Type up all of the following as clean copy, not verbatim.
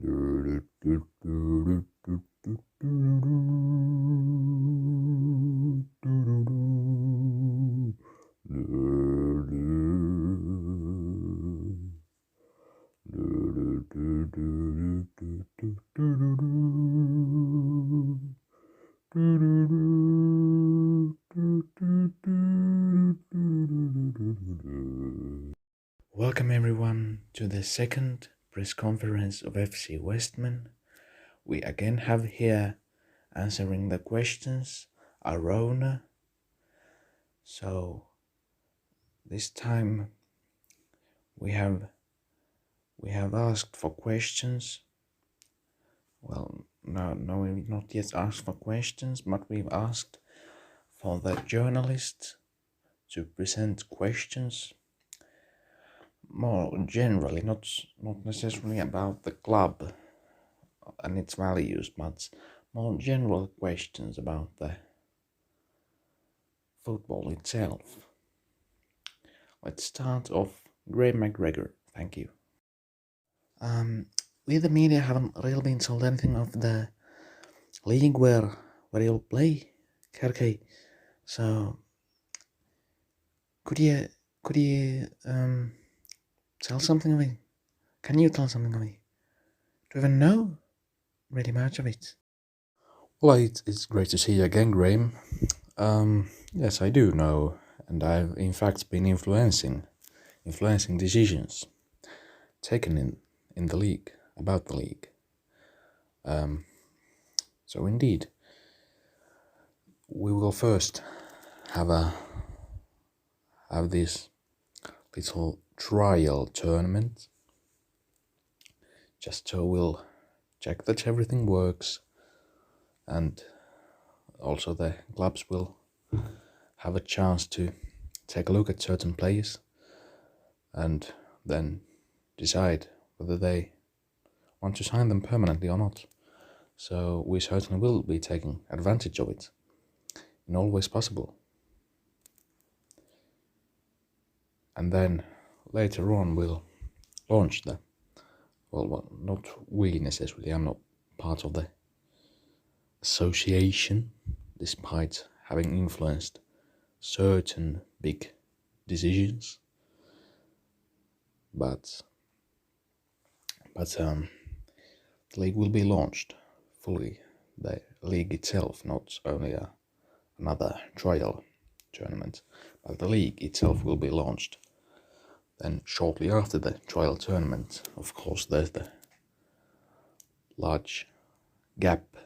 Welcome everyone to the second press conference of FC Westmen. We again have here answering the questions Arona. So this time we have asked for questions. Well, no, we've not yet asked for questions, but we've asked for the journalists to present questions more generally, not necessarily about the club and its values, but more general questions about the football itself. Let's start off. Graham McGregor, thank you. We the media haven't really been told anything of the league where you'll play, Kerkei. So could you tell something of it? Can you tell something of it? Do you even know really much of it? Well, it's great to see you again, Graham. Yes, I do know, and I've in fact been influencing decisions taken in the league, about the league. So indeed, we will first have this little trial tournament, just so we'll check that everything works, and also the clubs will have a chance to take a look at certain players and then decide whether they want to sign them permanently or not. So we certainly will be taking advantage of it in all ways possible. And then later on we'll launch well, not we necessarily, I'm not part of the association, despite having influenced certain big decisions. But the league will be launched fully. The league itself, not only another trial tournament, but the league itself will be launched. Then shortly after the trial tournament, of course, there's the large gap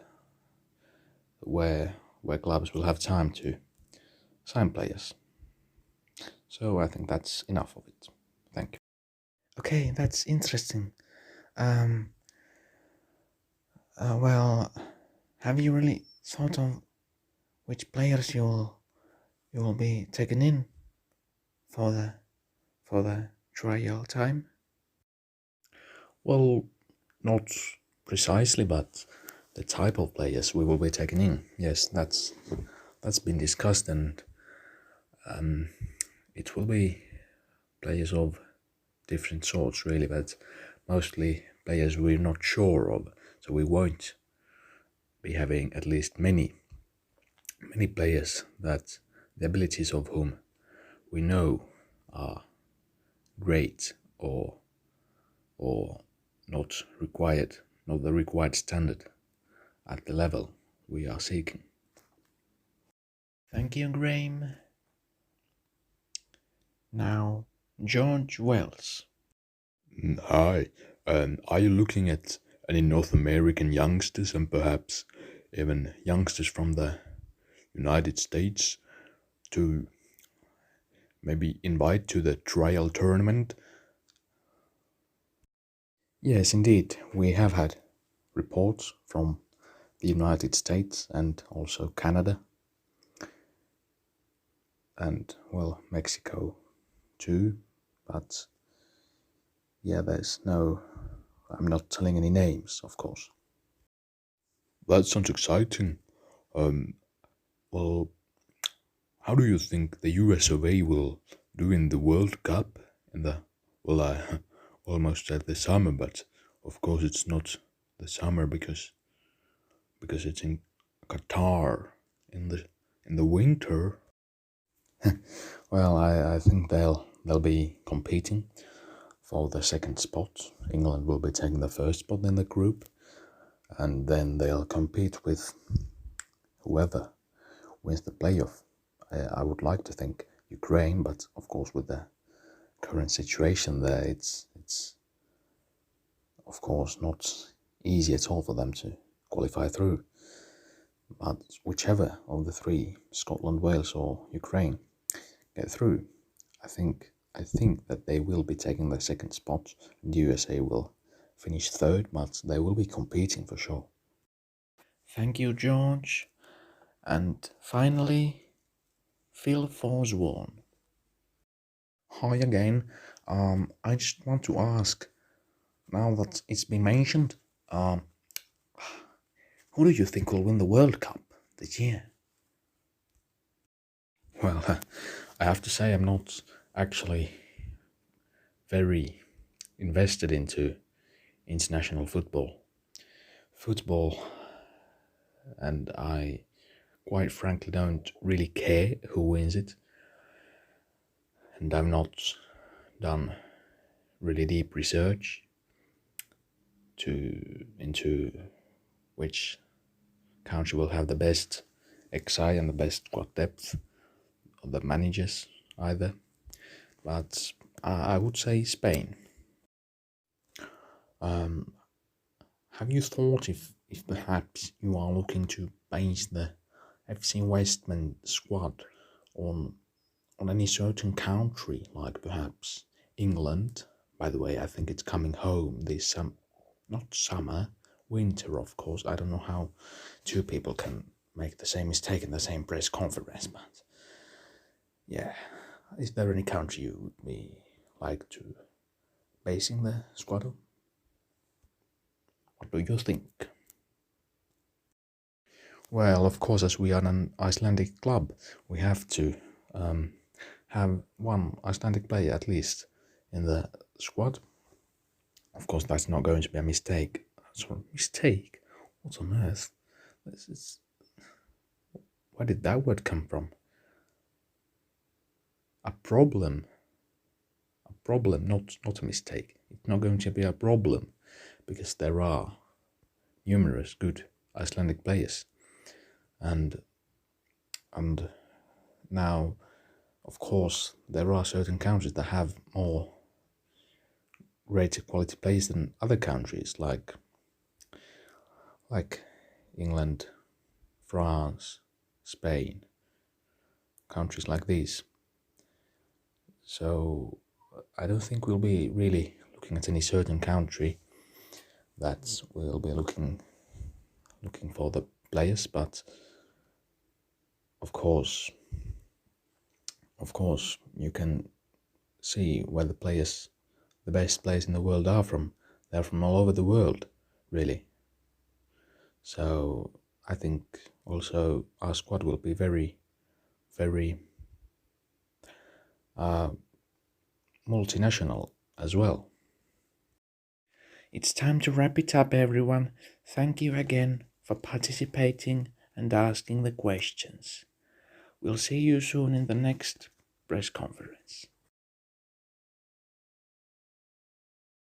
where clubs will have time to sign players. So I think that's enough of it. Thank you. Okay, that's interesting. Well, have you really thought of which players you will be taking in for the trial time? Well, not precisely, but the type of players we will be taking in. Yes, that's been discussed, and it will be players of different sorts, really, but mostly players we're not sure of. So we won't be having at least many players that the abilities of whom we know are great or not required, not the required standard at the level we are seeking. Thank you, Graham. Now, George Wells. Hi, are you looking at any North American youngsters and perhaps even youngsters from the United States to maybe invite to the trial tournament? Yes, indeed, we have had reports from the United States and also Canada and, well, Mexico too, but yeah, I'm not telling any names, of course. That sounds exciting. Well, how do you think the US of A will do in the World Cup in the, well, almost at the summer, but Of course, it's not the summer because it's in Qatar in the winter. Well, I think they'll be competing for the second spot. England will be taking the first spot in the group, and then they'll compete with whoever wins the playoff. I would like to think Ukraine, but of course with the current situation there, it's of course not easy at all for them to qualify through. But whichever of the three, Scotland, Wales, or Ukraine, get through, I think that they will be taking the second spot, and USA will finish third, but they will be competing for sure. Thank you, George. And finally, Phil Forsworn. Hi again. I just want to ask, now that it's been mentioned, who do you think will win the World Cup this year? Well, I have to say I'm not actually very invested into international football, and I quite frankly don't really care who wins it, and I've not done really deep research into which country will have the best XI and the best squad depth, or the managers either, but I would say Spain. Um, have you thought if perhaps you are looking to base the FC Westmen squad on any certain country, like perhaps England? By the way, I think it's coming home this not summer, winter, of course. I don't know how two people can make the same mistake in the same press conference, but yeah. Is there any country you would be like to basing the squad on? What do you think? Well, of course, as we are an Icelandic club, we have to have one Icelandic player at least in the squad. Of course, that's not going to be a mistake. Sorry, mistake? What on earth? This is... Where did that word come from? A problem. A problem, not a mistake. It's not going to be a problem because there are numerous good Icelandic players, and now, of course, there are certain countries that have more greater quality players than other countries, like England, France, Spain, countries like these. So I don't think we'll be really looking at any certain country that we'll be looking for the players, but of course you can see where the best players in the world are from. They're from all over the world, really. So I think also our squad will be very, very multinational as well. It's time to wrap it up, everyone. Thank you again for participating and asking the questions. We'll see you soon in the next press conference.